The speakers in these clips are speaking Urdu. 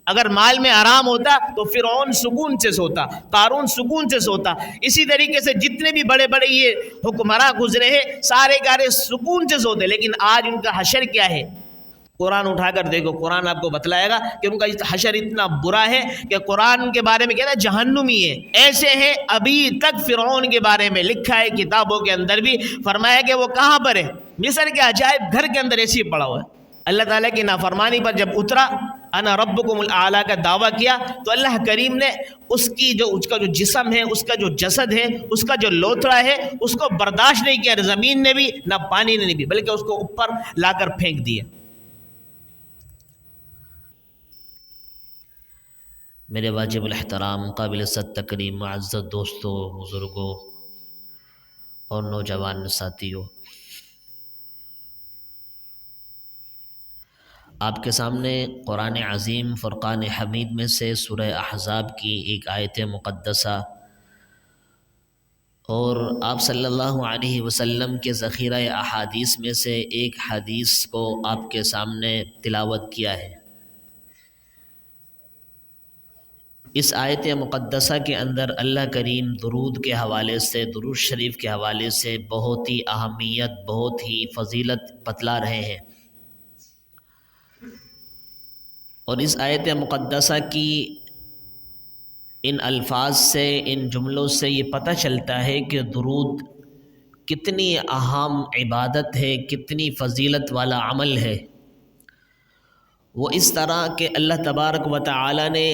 اگر مال میں آرام ہوتا تو فرعون سکون سے سوتا، قارون سکون سے سوتا. اسی طریقے سے جتنے بھی بڑے بڑے یہ حکمراں گزرے ہیں سارے گارے سکون سے سوتے. لیکن آج ان کا حشر کیا ہے؟ قرآن اٹھا کر دیکھو، قرآن آپ کو بتلائے گا کہ ان کا حشر اتنا برا ہے کہ قرآن کے بارے میں کہتا ہے جہنمی ہے. ایسے ہیں ابھی تک فرعون کے بارے میں لکھا ہے کتابوں کے اندر بھی، فرمایا کہ وہ کہاں پر ہے؟ مصر کے عجائب گھر کے اندر ایسے ہی پڑا ہوا ہے. اللہ تعالیٰ کی نافرمانی پر جب اترا، انا ربکم الاعلیٰ کا دعویٰ کیا، تو اللہ کریم نے اس کا جو جسم ہے، اس کا جو جسد ہے، اس کا جو لوتھڑا ہے، اس کو برداشت نہیں کیا زمین نے بھی، نہ پانی نے بھی، بلکہ اس کو اوپر لا کر پھینک دیا. میرے واجب الاحترام قابل عزت تکریم معزز دوستوں، بزرگوں اور نوجوان ساتھیوں، آپ کے سامنے قرآن عظیم فرقان حمید میں سے سورہ احزاب کی ایک آیت مقدسہ اور آپ صلی اللہ علیہ وسلم کے ذخیرہ احادیث میں سے ایک حدیث کو آپ کے سامنے تلاوت کیا ہے. اس آیت مقدسہ کے اندر اللہ کریم درود کے حوالے سے، درود شریف کے حوالے سے بہت ہی اہمیت، بہت ہی فضیلت بتلا رہے ہیں. اور اس آیت مقدسہ کی ان الفاظ سے، ان جملوں سے یہ پتہ چلتا ہے کہ درود کتنی اہم عبادت ہے، کتنی فضیلت والا عمل ہے. وہ اس طرح کہ اللہ تبارک و تعالی نے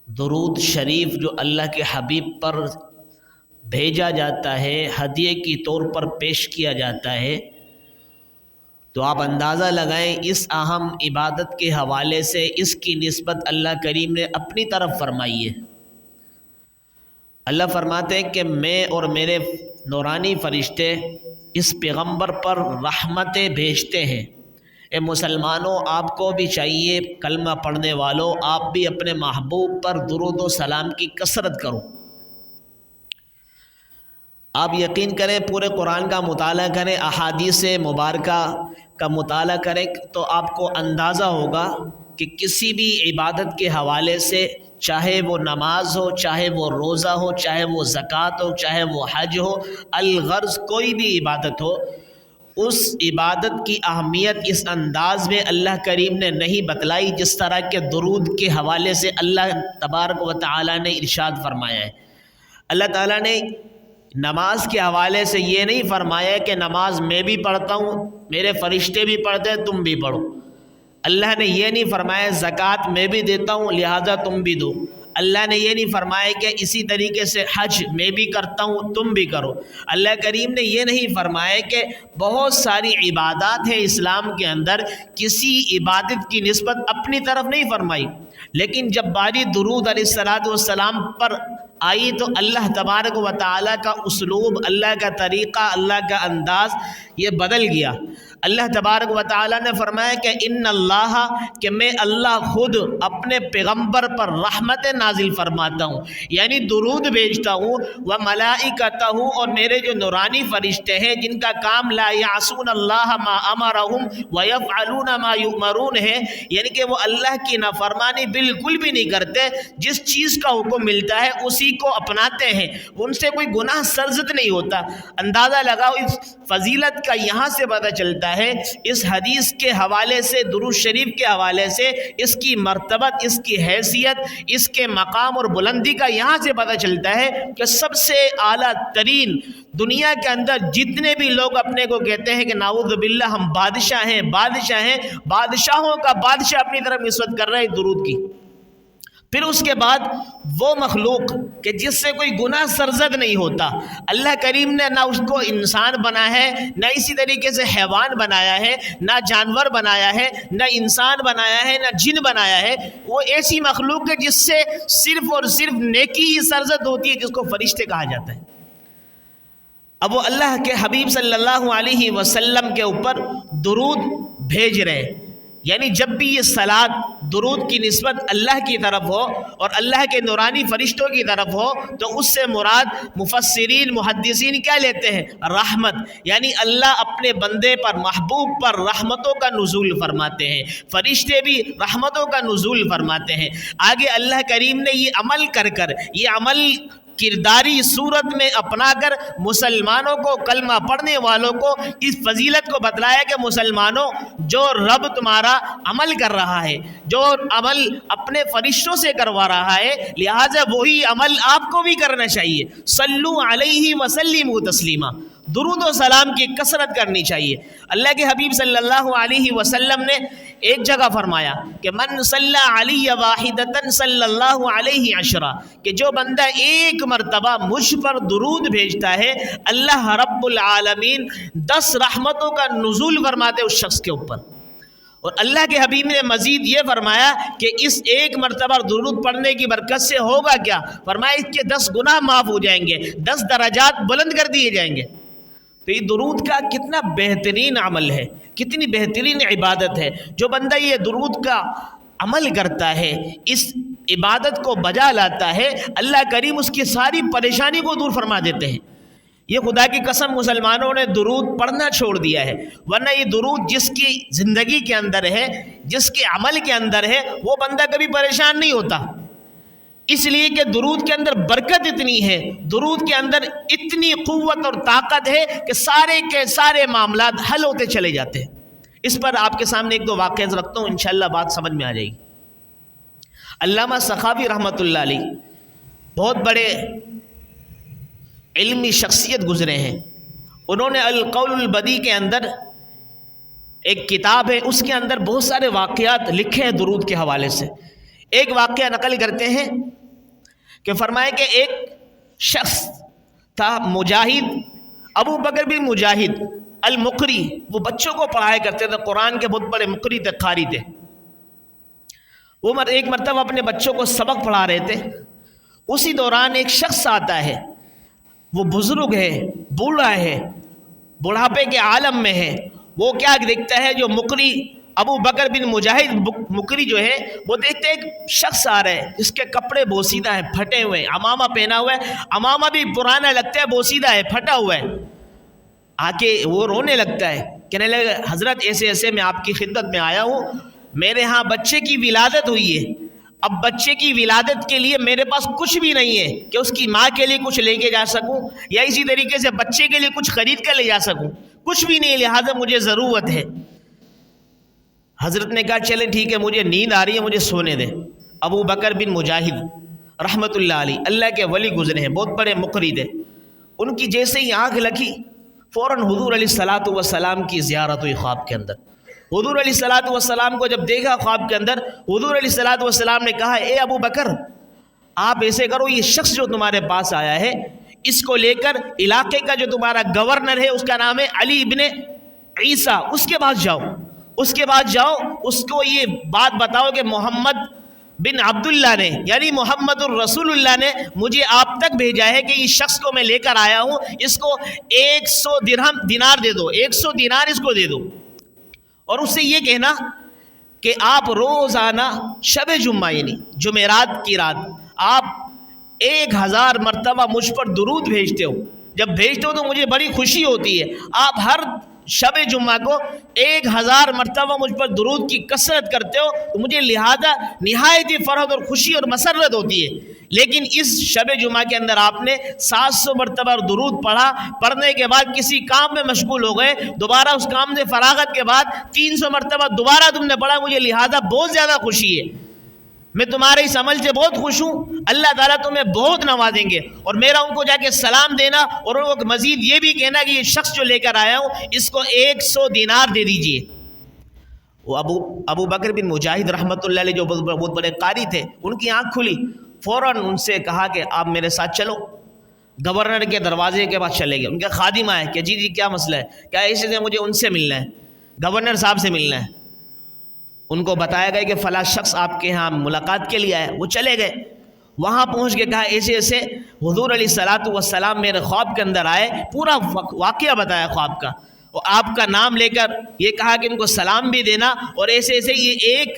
درود شریف جو اللہ کے حبیب پر بھیجا جاتا ہے، ہدیے کی طور پر پیش کیا جاتا ہے، تو آپ اندازہ لگائیں اس اہم عبادت کے حوالے سے اس کی نسبت اللہ کریم نے اپنی طرف فرمائی ہے. اللہ فرماتے ہیں کہ میں اور میرے نورانی فرشتے اس پیغمبر پر رحمتیں بھیجتے ہیں. اے مسلمانوں، آپ کو بھی چاہیے، کلمہ پڑھنے والوں، آپ بھی اپنے محبوب پر درود و سلام کی کثرت کرو. آپ یقین کریں، پورے قرآن کا مطالعہ کریں، احادیث مبارکہ کا مطالعہ کریں تو آپ کو اندازہ ہوگا کہ کسی بھی عبادت کے حوالے سے، چاہے وہ نماز ہو، چاہے وہ روزہ ہو، چاہے وہ زکوٰۃ ہو، چاہے وہ حج ہو، الغرض کوئی بھی عبادت ہو، اس عبادت کی اہمیت اس انداز میں اللہ کریم نے نہیں بتلائی جس طرح کے درود کے حوالے سے اللہ تبارک و تعالی نے ارشاد فرمایا ہے. اللہ تعالیٰ نے نماز کے حوالے سے یہ نہیں فرمایا کہ نماز میں بھی پڑھتا ہوں، میرے فرشتے بھی پڑھتے ہیں، تم بھی پڑھو. اللہ نے یہ نہیں فرمایا زکوٰۃ میں بھی دیتا ہوں لہذا تم بھی دو. اللہ نے یہ نہیں فرمایا کہ اسی طریقے سے حج میں بھی کرتا ہوں تم بھی کرو. اللہ کریم نے یہ نہیں فرمایا کہ بہت ساری عبادات ہیں اسلام کے اندر، کسی عبادت کی نسبت اپنی طرف نہیں فرمائی، لیکن جب باری درود علیہ الصلوۃ والسلام پر آئی تو اللہ تبارک و تعالیٰ کا اسلوب، اللہ کا طریقہ، اللہ کا انداز یہ بدل گیا. اللہ تبارک و تعالیٰ نے فرمایا کہ ان اللہ، کہ میں اللہ خود اپنے پیغمبر پر رحمت نازل فرماتا ہوں، یعنی درود بھیجتا ہوں، و ملائکتہ، اور میرے جو نورانی فرشتے ہیں جن کا کام لا یعصون اللہ ما امرہم ویفعلون ما یؤمرون ہے، یعنی کہ وہ اللہ کی نافرمانی بالکل بھی نہیں کرتے، جس چیز کا حکم ملتا ہے اسی کو اپناتے ہیں، ان سے کوئی گناہ سرزد نہیں ہوتا. اندازہ لگاؤ اس فضیلت کا یہاں سے پتہ چلتا ہے، اس حدیث کے حوالے سے، درود شریف کے حوالے سے اس کی مرتبت، اس کی حیثیت، اس کے مقام اور بلندی کا یہاں سے پتہ چلتا ہے کہ سب سے اعلیٰ ترین دنیا کے اندر جتنے بھی لوگ اپنے کو کہتے ہیں کہ نعوذ باللہ ہم بادشاہ ہیں، بادشاہ ہیں، بادشاہوں کا بادشاہ اپنی طرف نسبت کر رہے ہیں درود کی. پھر اس کے بعد وہ مخلوق کہ جس سے کوئی گناہ سرزد نہیں ہوتا، اللہ کریم نے نہ اس کو انسان بنا ہے، نہ اسی طریقے سے حیوان بنایا ہے، نہ جانور بنایا ہے، نہ انسان بنایا ہے، نہ جن بنایا ہے. وہ ایسی مخلوق ہے جس سے صرف اور صرف نیکی ہی سرزد ہوتی ہے، جس کو فرشتے کہا جاتا ہے. اب وہ اللہ کے حبیب صلی اللہ علیہ وسلم کے اوپر درود بھیج رہے ہیں، یعنی جب بھی یہ صلات درود کی نسبت اللہ کی طرف ہو اور اللہ کے نورانی فرشتوں کی طرف ہو تو اس سے مراد مفسرین محدثین کیا لیتے ہیں؟ رحمت، یعنی اللہ اپنے بندے پر، محبوب پر رحمتوں کا نزول فرماتے ہیں، فرشتے بھی رحمتوں کا نزول فرماتے ہیں۔ آگے اللہ کریم نے یہ عمل یہ عمل کرداری صورت میں اپنا کر مسلمانوں کو، کلمہ پڑھنے والوں کو اس فضیلت کو بتلایا کہ مسلمانوں، جو رب تمہارا عمل کر رہا ہے، جو عمل اپنے فرشتوں سے کروا رہا ہے، لہٰذا وہی عمل آپ کو بھی کرنا چاہیے۔ صلو علیہ وسلموا تسلیما، درود و سلام کی کثرت کرنی چاہیے۔ اللہ کے حبیب صلی اللہ علیہ وسلم نے ایک جگہ فرمایا کہ من صلی علی واحدۃ صلی اللہ علیہ عشرہ، کہ جو بندہ ایک مرتبہ مجھ پر درود بھیجتا ہے اللہ رب العالمین 10 رحمتوں کا نزول فرماتے اس شخص کے اوپر۔ اور اللہ کے حبیب نے مزید یہ فرمایا کہ اس ایک مرتبہ درود پڑھنے کی برکت سے ہوگا کیا؟ فرمایا اس کے 10 گناہ معاف ہو جائیں گے، 10 درجات بلند کر دیے جائیں گے۔ تو یہ درود کا کتنا بہترین عمل ہے، کتنی بہترین عبادت ہے۔ جو بندہ یہ درود کا عمل کرتا ہے، اس عبادت کو بجا لاتا ہے، اللہ کریم اس کی ساری پریشانی کو دور فرما دیتے ہیں۔ یہ خدا کی قسم مسلمانوں نے درود پڑھنا چھوڑ دیا ہے، ورنہ یہ درود جس کی زندگی کے اندر ہے، جس کے عمل کے اندر ہے، وہ بندہ کبھی پریشان نہیں ہوتا، اس لیے کہ درود کے اندر برکت اتنی ہے، درود کے اندر اتنی قوت اور طاقت ہے کہ سارے کے سارے معاملات حل ہوتے چلے جاتے ہیں۔ اس پر آپ کے سامنے ایک دو واقعات رکھتا ہوں، انشاءاللہ بات سمجھ میں آ جائے گی۔ علامہ سخاوی رحمۃ اللہ علیہ بہت بڑے علمی شخصیت گزرے ہیں، انہوں نے القول البدیع کے اندر ایک کتاب ہے، اس کے اندر بہت سارے واقعات لکھے ہیں درود کے حوالے سے۔ ایک واقعہ نقل کرتے ہیں کہ فرمائے کہ ایک شخص تھا مجاہد، ابو بکر بن مجاہد المقری، وہ بچوں کو پڑھایا کرتے تھے، قرآن کے بہت بڑے مقری تھے، قاری تھے۔ وہ ایک مرتبہ اپنے بچوں کو سبق پڑھا رہے تھے، اسی دوران ایک شخص آتا ہے، وہ بزرگ ہے، بوڑھا ہے، بڑھاپے کے عالم میں ہے۔ وہ کیا دیکھتا ہے، جو مقری ابو بکر بن مجاہد مقری جو ہے، وہ دیکھتے ایک شخص آ رہا ہے جس کے کپڑے بوسیدہ ہیں، پھٹے ہوئے ہیں، امامہ پہنا ہوا ہے، امامہ بھی پرانا لگتا ہے، بوسیدہ ہے، پھٹا ہوا ہے۔ آ کے وہ رونے لگتا ہے، کہنے لگا حضرت ایسے ایسے میں آپ کی خدمت میں آیا ہوں، میرے ہاں بچے کی ولادت ہوئی ہے، اب بچے کی ولادت کے لیے میرے پاس کچھ بھی نہیں ہے کہ اس کی ماں کے لیے کچھ لے کے جا سکوں یا اسی طریقے سے بچے کے لیے کچھ خرید کر لے جا سکوں، کچھ بھی نہیں، لہٰذا مجھے ضرورت ہے۔ حضرت نے کہا چلیں ٹھیک ہے، مجھے نیند آ رہی ہے، مجھے سونے دیں۔ ابو بکر بن مجاہد رحمۃ اللہ علیہ اللہ کے ولی گزرے ہیں، بہت بڑے مقری تھے۔ ان کی جیسے ہی آنکھ لگی فوراً حضور علیہ الصلاۃ والسلام کی زیارت ہوئی خواب کے اندر۔ حضور علیہ الصلاۃ والسلام کو جب دیکھا خواب کے اندر، حضور علیہ الصلاۃ والسلام نے کہا اے ابو بکر، آپ ایسے کرو، یہ شخص جو تمہارے پاس آیا ہے اس کو لے کر علاقے کا جو تمہارا گورنر ہے، اس کا نام ہے علی ابن عیسیٰ، اس کے پاس جاؤ، اس کے بعد جاؤ، اس کو یہ بات بتاؤ کہ محمد بن عبداللہ نے، یعنی محمد الرسول اللہ نے مجھے آپ تک بھیجا ہے کہ اس شخص کو میں لے کر آیا ہوں، اس کو 100 دینار دے دو، 100 دینار اس کو دے دو، اور اس سے یہ کہنا کہ آپ روزانہ شب جمعہ یعنی جمعرات کی رات آپ 1000 مرتبہ مجھ پر درود بھیجتے ہو، جب بھیجتے ہو تو مجھے بڑی خوشی ہوتی ہے، آپ ہر شب جمعہ کو 1000 مرتبہ مجھ پر درود کی کثرت کرتے ہو تو مجھے لہذا نہایت فرحت اور خوشی اور مسرت ہوتی ہے، لیکن اس شب جمعہ کے اندر آپ نے 700 مرتبہ درود پڑھا، پڑھنے کے بعد کسی کام میں مشغول ہو گئے، دوبارہ اس کام سے فراغت کے بعد 300 مرتبہ دوبارہ تم نے پڑھا، مجھے لہذا بہت زیادہ خوشی ہے، میں تمہارے اس عمل سے بہت خوش ہوں، اللہ تعالیٰ تمہیں بہت نوازیں گے، اور میرا ان کو جا کے سلام دینا اور ان کو مزید یہ بھی کہنا کہ یہ شخص جو لے کر آیا ہوں اس کو 100 دینار دے دیجئے۔ وہ ابو بکر بن مجاہد رحمۃ اللہ علیہ جو بہت بڑے قاری تھے، ان کی آنکھ کھلی، فوراً ان سے کہا کہ آپ میرے ساتھ چلو۔ گورنر کے دروازے کے پاس چلے گئے، ان کا خادم آیا کہ جی کیا مسئلہ ہے، کیا ایسے سے مجھے ان سے ملنا ہے، گورنر صاحب سے ملنا ہے۔ ان کو بتایا گیا کہ فلاں شخص آپ کے ہاں ملاقات کے لیے آیا، وہ چلے گئے، وہاں پہنچ کے کہا ایسے ایسے حضور علیہ الصلاۃ والسلام میرے خواب کے اندر آئے، پورا واقعہ بتایا خواب کا، اور آپ کا نام لے کر یہ کہا کہ ان کو سلام بھی دینا، اور ایسے ایسے یہ ایک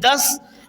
10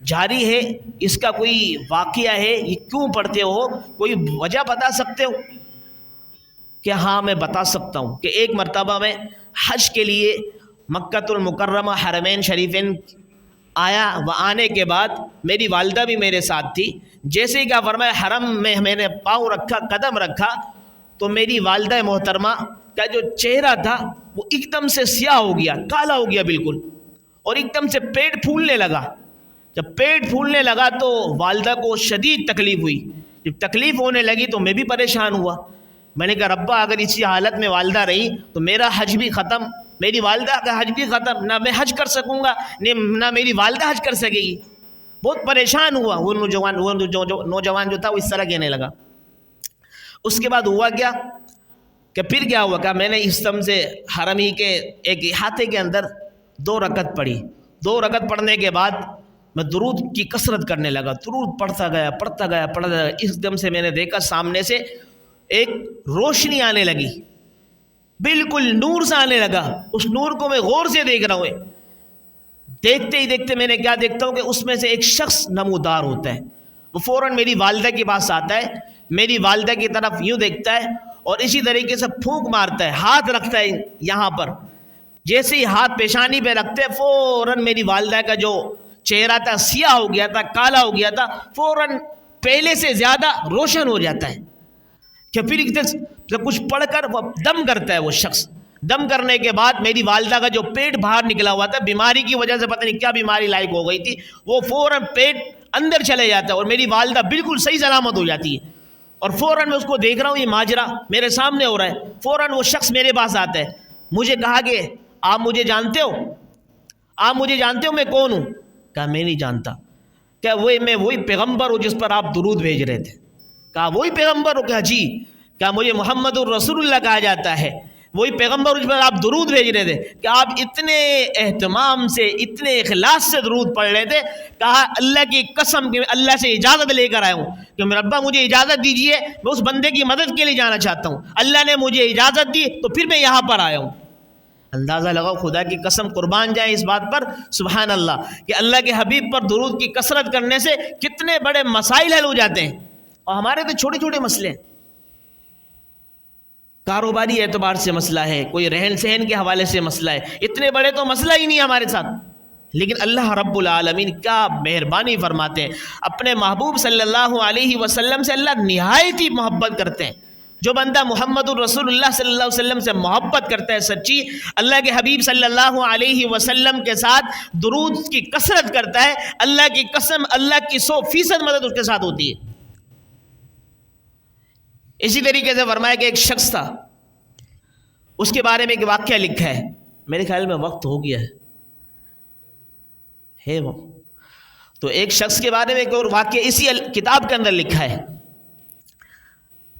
جاری ہے، اس کا کوئی واقعہ ہے، یہ کیوں پڑھتے ہو، کوئی وجہ بتا سکتے ہو؟ کہ ہاں میں بتا سکتا ہوں کہ ایک مرتبہ میں حج کے لیے مکۃ المکرمہ حرمین شریفین آیا، وہ آنے کے بعد میری والدہ بھی میرے ساتھ تھی. جیسے ہی کیا فرمایا حرم میں نے پاؤں رکھا، قدم رکھا، تو میری والدہ محترمہ کا جو چہرہ تھا وہ ایک دم سے سیاہ ہو گیا، کالا ہو گیا بالکل، اور ایک دم سے پیٹ پھولنے لگا. جب پیٹ پھولنے لگا تو والدہ کو شدید تکلیف ہوئی. جب تکلیف ہونے لگی تو میں بھی پریشان ہوا. میں نے کہا ربا اگر اسی حالت میں والدہ رہی تو میرا حج بھی ختم، میری والدہ کا حج بھی ختم، نہ میں حج کر سکوں گا نہ میری والدہ حج کر سکے گی. بہت پریشان ہوا. وہ نوجوان جو تھا وہ اس طرح کہنے لگا. اس کے بعد ہوا کیا کہ پھر کیا ہوا کہ میں نے اس دم سے حرم ہی کے ایک احاطے کے اندر 2 رکعت پڑھی. 2 رکعت پڑھنے کے بعد میں درود کی کثرت کرنے لگا، درود پڑھتا گیا. اس دم سے میں نے دیکھا سامنے سے ایک روشنی آنے لگی، بالکل نور سے آنے لگا. اس نور کو میں غور سے دیکھ رہا ہوں. دیکھتے ہی دیکھتے میں نے کیا دیکھتا ہوں کہ اس میں سے ایک شخص نمودار ہوتا ہے. وہ فوراً میری والدہ کے پاس آتا ہے، میری والدہ کی طرف یوں دیکھتا ہے اور اسی طریقے سے پھونک مارتا ہے، ہاتھ رکھتا ہے یہاں پر. جیسے ہی ہاتھ پیشانی پہ رکھتے فوراً میری والدہ کا جو چہرہ تھا سیاہ ہو گیا تھا، کالا ہو گیا تھا، فوراً پہلے سے زیادہ روشن ہو جاتا ہے. کہ پھر کچھ پڑھ کر وہ دم کرتا ہے. وہ شخص دم کرنے کے بعد میری والدہ کا جو پیٹ باہر نکلا ہوا تھا، بیماری کی وجہ سے پتہ نہیں کیا بیماری لائق ہو گئی تھی، وہ فوراً پیٹ اندر چلے جاتا ہے اور میری والدہ بالکل صحیح سلامت ہو جاتی ہے. اور فوراً میں اس کو دیکھ رہا ہوں، یہ ماجرا میرے سامنے ہو رہا ہے. فوراً وہ شخص میرے پاس آتا ہے. مجھے کہا کہ آپ مجھے جانتے ہو؟ آپ مجھے جانتے ہو میں کون ہوں؟ کہا میں نہیں جانتا. کیا میں وہی پیغمبر ہوں جس پر آپ درود بھیج رہے تھے؟ کہا وہی پیغمبر ہو؟ کہا جی. کہا مجھے محمد الرسول اللہ کہا جاتا ہے، وہی پیغمبر جس پر آپ درود بھیج رہے تھے. کہ آپ اتنے اہتمام سے، اتنے اخلاص سے درود پڑھ رہے تھے. کہا اللہ کی قسم کہ اللہ سے اجازت لے کر آیا ہوں کہ میرے ربا مجھے اجازت دیجیے، میں اس بندے کی مدد کے لیے جانا چاہتا ہوں. اللہ نے مجھے اجازت دی تو پھر میں یہاں پر آیا ہوں. اندازہ لگاؤ، خدا کی قسم قربان جائیں اس بات پر، سبحان اللہ، کہ اللہ کے حبیب پر درود کی کثرت کرنے سے کتنے بڑے مسائل حل ہو جاتے ہیں. اور ہمارے تو چھوٹے چھوٹے مسئلے ہیں، کاروباری اعتبار سے مسئلہ ہے، کوئی رہن سہن کے حوالے سے مسئلہ ہے، اتنے بڑے تو مسئلہ ہی نہیں ہمارے ساتھ. لیکن اللہ رب العالمین کیا مہربانی فرماتے ہیں. اپنے محبوب صلی اللہ علیہ وسلم سے اللہ نہایت ہی محبت کرتے ہیں. جو بندہ محمد الرسول اللہ صلی اللہ علیہ وسلم سے محبت کرتا ہے سچی، اللہ کے حبیب صلی اللہ علیہ وسلم کے ساتھ درود کی کثرت کرتا ہے، اللہ کی قسم اللہ کی 100% مدد اس کے ساتھ ہوتی ہے. اسی طریقے سے فرمایا کہ ایک شخص تھا، اس کے بارے میں ایک واقعہ لکھا ہے. میرے خیال میں وقت ہو گیا ہے وہ. تو ایک شخص کے بارے میں ایک اور واقعہ اسی کتاب کے اندر لکھا ہے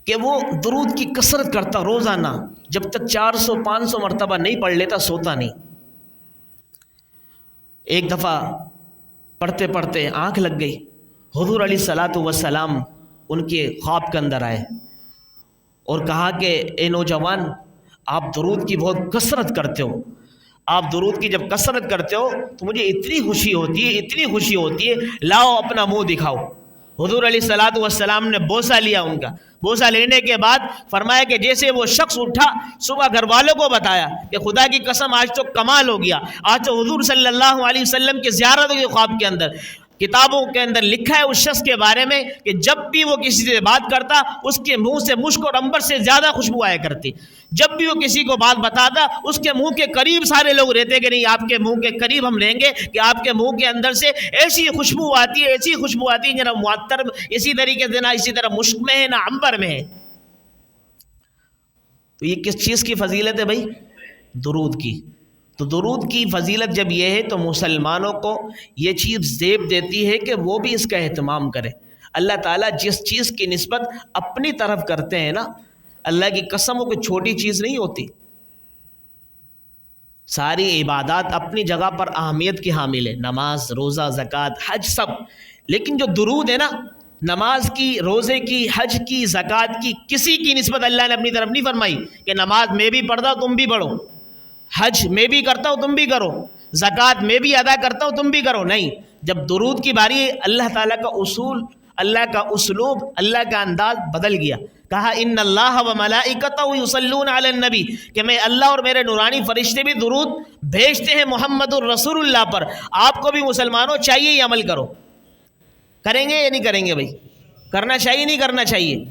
کہ وہ درود کی کثرت کرتا روزانہ، جب تک 400-500 مرتبہ نہیں پڑھ لیتا سوتا نہیں. ایک دفعہ پڑھتے پڑھتے آنکھ لگ گئی. حضور علیہ الصلاۃ والسلام ان کے خواب کے اندر آئے اور کہا کہ اے نوجوان، آپ درود کی بہت کثرت کرتے ہو. آپ درود کی جب کثرت کرتے ہو تو مجھے اتنی خوشی ہوتی ہے، لاؤ اپنا منہ دکھاؤ. حضور علیہ الصلاۃ والسلام نے بوسہ لیا ان کا. بوسہ لینے کے بعد فرمایا کہ جیسے وہ شخص اٹھا، صبح گھر والوں کو بتایا کہ خدا کی قسم آج تو کمال ہو گیا، آج تو حضور صلی اللہ علیہ وسلم کی زیارت کے خواب کے اندر. کتابوں کے اندر لکھا ہے اس شخص کے بارے میں کہ جب بھی وہ کسی سے بات کرتا اس کے منہ سے مشک اور عنبر سے زیادہ خوشبو آیا کرتی. جب بھی وہ کسی کو بات بتاتا اس کے منہ کے قریب سارے لوگ رہتے کہ نہیں آپ کے منہ کے قریب ہم رہیں گے کہ آپ کے منہ کے اندر سے ایسی خوشبو آتی ہے نہ معطر اسی طریقے سے، نہ اسی طرح مشک میں ہے نہ عنبر میں ہے. تو یہ کس چیز کی فضیلت ہے بھائی؟ درود کی. تو درود کی فضیلت جب یہ ہے تو مسلمانوں کو یہ چیز زیب دیتی ہے کہ وہ بھی اس کا اہتمام کرے. اللہ تعالیٰ جس چیز کی نسبت اپنی طرف کرتے ہیں نا، اللہ کی قسم وہ کوئی چھوٹی چیز نہیں ہوتی. ساری عبادات اپنی جگہ پر اہمیت کی حامل ہے، نماز، روزہ، زکوٰۃ، حج، سب. لیکن جو درود ہے نا، نماز کی، روزے کی، حج کی، زکوٰۃ کی، کسی کی نسبت اللہ نے اپنی طرف نہیں فرمائی کہ نماز میں بھی پڑھتا ہوں تم بھی پڑھو، حج میں بھی کرتا ہوں تم بھی کرو، زکوٰۃ میں بھی ادا کرتا ہوں تم بھی کرو. نہیں، جب درود کی باری اللہ تعالیٰ کا اصول، اللہ کا اسلوب، اللہ کا انداز بدل گیا. کہا ان اللہ و ملائکتہ یصلون علی النبی، کہ میں اللہ اور میرے نورانی فرشتے بھی درود بھیجتے ہیں محمد الرسول اللہ پر. آپ کو بھی مسلمانوں چاہیے یہ عمل کرو. کریں گے یا نہیں کریں گے؟ بھائی کرنا چاہیے نہیں کرنا چاہیے؟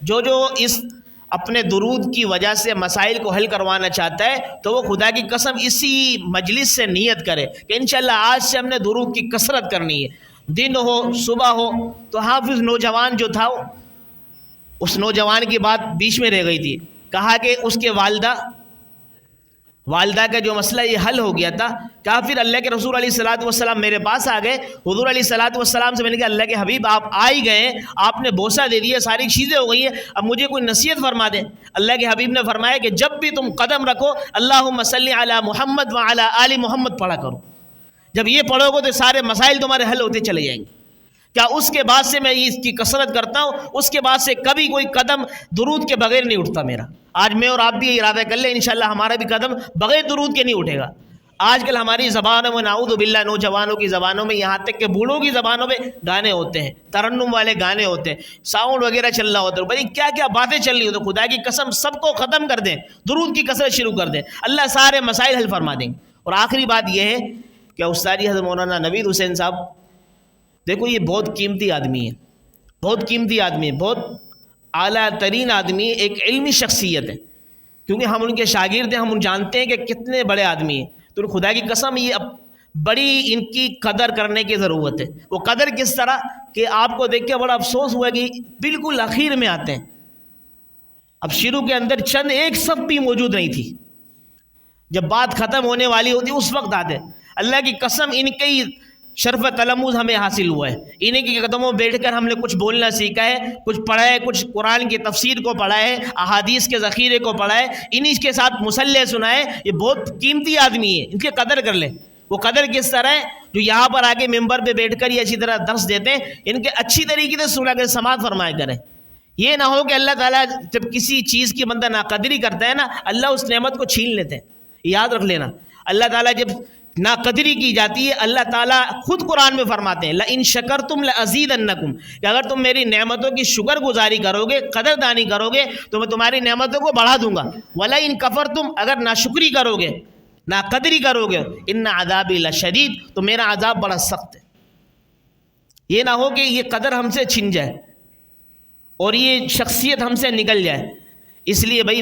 جو اس اپنے درود کی وجہ سے مسائل کو حل کروانا چاہتا ہے تو وہ خدا کی قسم اسی مجلس سے نیت کرے کہ انشاءاللہ آج سے ہم نے درود کی کثرت کرنی ہے. دن ہو صبح ہو. تو حافظ نوجوان جو تھا اس نوجوان کی بات بیچ میں رہ گئی تھی. کہا کہ اس کے والدہ کا جو مسئلہ یہ حل ہو گیا تھا. کہا پھر اللہ کے رسول علیہ الصلوۃ والسلام میرے پاس آ گئے. حضور علیہ الصلوۃ والسلام سے میں نے کہا اللہ کے حبیب آپ آ ہی گئے، آپ نے بوسہ دے دیا، ساری چیزیں ہو گئی ہیں، اب مجھے کوئی نصیحت فرما دیں. اللہ کے حبیب نے فرمایا کہ جب بھی تم قدم رکھو اللہم صلی علی محمد وعلی آل محمد پڑھا کرو. جب یہ پڑھو گے تو سارے مسائل تمہارے حل ہوتے چلے جائیں گے. کیا اس کے بعد سے میں اس کی کثرت کرتا ہوں، اس کے بعد سے کبھی کوئی قدم درود کے بغیر نہیں اٹھتا میرا. آج میں اور آپ بھی یہ ارادہ کر لیں انشاءاللہ ہمارا بھی قدم بغیر درود کے نہیں اٹھے گا. آج کل ہماری زبانوں میں نعوذ باللہ نوجوانوں کی زبانوں میں، یہاں تک کہ بوڑھوں کی زبانوں میں گانے ہوتے ہیں، ترنم والے گانے ہوتے ہیں، ساؤنڈ وغیرہ چل رہا ہوتا ہے. بھائی کیا کیا باتیں چل رہی ہوتی. خدا کی قسم سب کو ختم کر دیں، درود کی کثرت شروع کر دیں، اللہ سارے مسائل حل فرما دیں گے. اور آخری بات یہ ہے کہ استاد حضرت مولانا نوید حسین صاحب، دیکھو یہ بہت قیمتی آدمی ہے، بہت قیمتی آدمی ہے، بہت اعلیٰ ترین آدمی ہے، ایک علمی شخصیت ہے. کیونکہ ہم ان کے شاگرد ہیں، ہم جانتے ہیں کہ کتنے بڑے آدمی ہیں. تو خدا کی قسم یہ بڑی ان کی قدر کرنے کی ضرورت ہے. وہ قدر کس طرح کہ آپ کو دیکھ کے بڑا افسوس ہوا کہ بالکل اخیر میں آتے ہیں. اب شروع کے اندر چند ایک صف بھی موجود نہیں تھی، جب بات ختم ہونے والی ہوتی اس وقت آتے. اللہ کی قسم ان کے شرف تلمذ ہمیں حاصل ہوا ہے. انہیں کے قدموں بیٹھ کر ہم نے کچھ بولنا سیکھا ہے، کچھ پڑھا ہے، کچھ قرآن کی تفسیر کو پڑھا ہے، احادیث کے ذخیرے کو پڑھا ہے، انہی کے ساتھ مصلح سنا ہے. یہ بہت قیمتی آدمی ہے، ان کی قدر کر لیں. وہ قدر کس طرح ہے؟ جو یہاں پر آ کے ممبر پہ بیٹھ کر یہ اچھی طرح درس دیتے ہیں، ان کے اچھی طریقے سے سنا کر سماعت فرمایا کریں. یہ نہ ہو کہ اللہ تعالیٰ جب کسی چیز کی بندہ ناقدری کرتا ہے نا، اللہ اس نعمت کو چھین لیتے ہیں. یاد رکھ لینا، اللہ تعالیٰ جب ناقدری کی جاتی ہے اللہ تعالیٰ خود قرآن میں فرماتے ہیں لَإِن شَكَرْتُمْ لَأَزِيدَنَّكُمْ، کہ اگر تم میری نعمتوں کی شکر گزاری کرو گے، قدردانی کرو گے تو میں تمہاری نعمتوں کو بڑھا دوں گا. وَلَئِن كَفَرْتُمْ، اگر ناشکری کرو گے، ناقدری کرو گے، إِنَّ عَذَابِي لَشَدِيدٌ، تو میرا عذاب بڑا سخت ہے. یہ نہ ہو کہ یہ قدر ہم سے چھن جائے اور یہ شخصیت ہم سے نکل جائے. اس لیے بھائی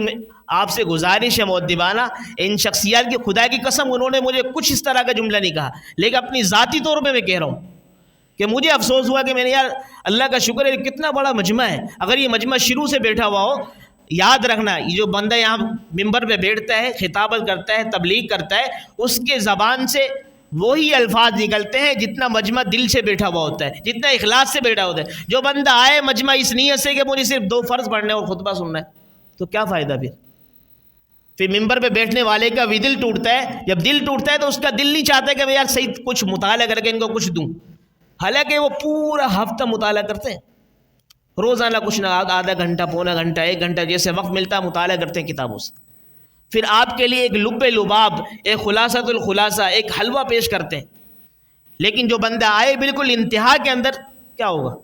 آپ سے گزارش ہے مؤدبانہ، ان شخصیات کی خدا کی قسم انہوں نے مجھے کچھ اس طرح کا جملہ نہیں کہا، لیکن اپنی ذاتی طور پہ میں کہہ رہا ہوں کہ مجھے افسوس ہوا کہ میں نے یار اللہ کا شکر ہے کتنا بڑا مجمع ہے. اگر یہ مجمع شروع سے بیٹھا ہوا ہو، یاد رکھنا یہ جو بندہ یہاں ممبر پہ بیٹھتا ہے، خطابت کرتا ہے، تبلیغ کرتا ہے، اس کے زبان سے وہی الفاظ نکلتے ہیں جتنا مجمع دل سے بیٹھا ہوا ہوتا ہے، جتنا اخلاص سے بیٹھا ہوتا ہے. جو بندہ آئے مجمع اس نیت سے کہ مجھے صرف 2 فرض پڑھنے اور خطبہ سننا ہے، تو کیا فائدہ پھر ممبر پہ بیٹھنے والے کا بھی دل ٹوٹتا ہے. جب دل ٹوٹتا ہے تو اس کا دل نہیں چاہتا کہ میں یار صحیح کچھ مطالعہ کر کے ان کو کچھ دوں، حالانکہ وہ پورا ہفتہ مطالعہ کرتے ہیں، روزانہ کچھ نہ آدھا گھنٹہ، پونا گھنٹہ، 1 گھنٹہ جیسے وقت ملتا ہے مطالعہ کرتے ہیں کتابوں سے. پھر آپ کے لیے ایک لب لباب، ایک خلاصۃ الخلاصہ، ایک حلوہ پیش کرتے ہیں. لیکن جو بندہ آئے بالکل انتہا کے اندر، کیا ہوگا؟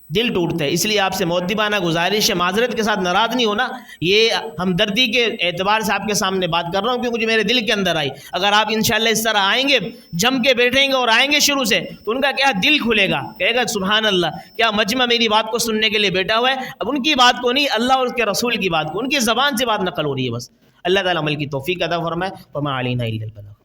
دل ٹوٹتا ہے. اس لیے آپ سے مؤدبانہ گزارش ہے، معذرت کے ساتھ ناراض نہیں ہونا، یہ ہمدردی کے اعتبار سے آپ کے سامنے بات کر رہا ہوں کیونکہ مجھے میرے دل کے اندر آئی. اگر آپ انشاءاللہ اس طرح آئیں گے، جم کے بیٹھیں گے اور آئیں گے شروع سے، تو ان کا کیا دل کھلے گا، کہے گا سبحان اللہ، کیا مجمع میری بات کو سننے کے لیے بیٹھا ہوا ہے. اب ان کی بات کو نہیں، اللہ اور اس کے رسول کی بات کو، ان کی زبان سے بات نقل ہو رہی ہے. بس اللہ تعالیٰ عمل کی توفیق عطا فرمائے. وما علینا الا البلاغ.